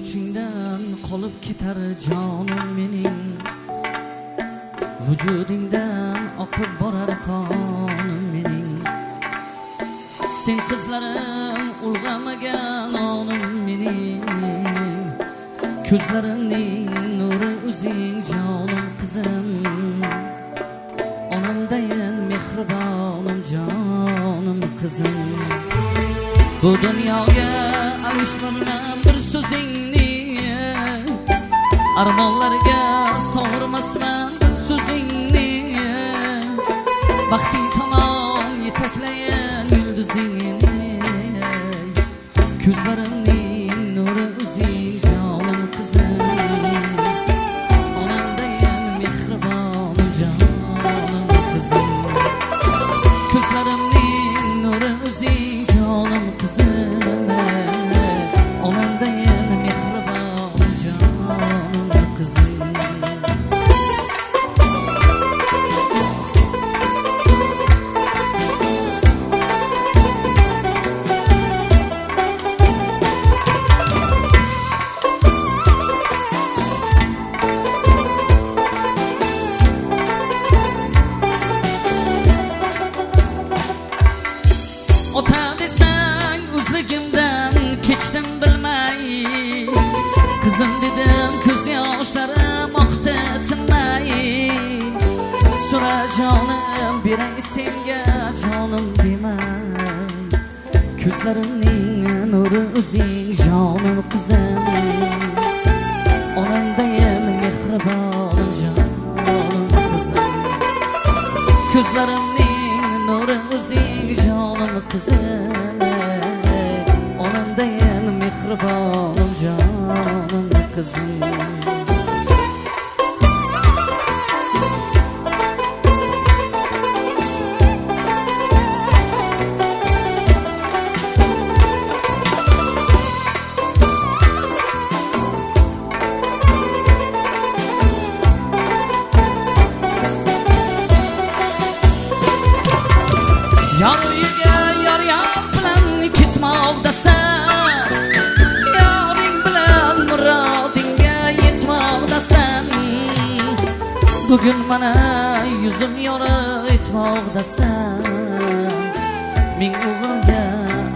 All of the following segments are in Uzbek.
sochingdan qolib ketar jonim mening, vujudingdan oqib borar qonim mening. Sen qizlarim ulg'amagan onim mening, ko'zlarimning nuri o'zing jonim qizim. Onamdayin mehribonim jonim qizim. Bu dunyoga alishtirmam bir so'zingni, armonlarga sovurmasman bir so'zingni. Baxting tomon yetaklayin yulduzingni, ko'zlarimning nuri o'zing jonim qizim. Onamdayin mehribonim jonim qizim. Ko'zlarimning nuri o'zing jonim qizim. Onamdayin mehribonim jonim qizim. Ota desang o'zligimdan kechdim bilmay, qizim dedim ko'z yoshlarim oqdi tinmay. So'ra jonim beray senga jonim demay, ko'zlarimning nuri o'zing jonim qizim. Onamdayin mehribonim jonim qizim. Ko'zlarimning nuri o'zing jonim qizim. Onamdayin mehribonim jonim qizim. Yar uyiga yar bilan ketmoqdasan, yoring bilan murodingga yetmoqdasan. Bugun mana yuzim yorug' etmoqdasan. Ming o'g'ilga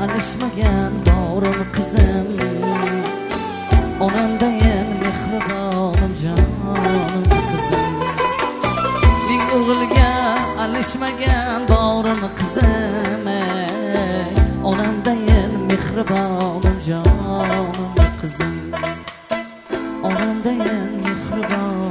alishmagan borim qizim. Onamdayin mehribonim jonim qizim. Ming o'g'ilga alishmagan borim qizim. Onamdayin mehribonim jonim qizim. Onamdayin mehribonim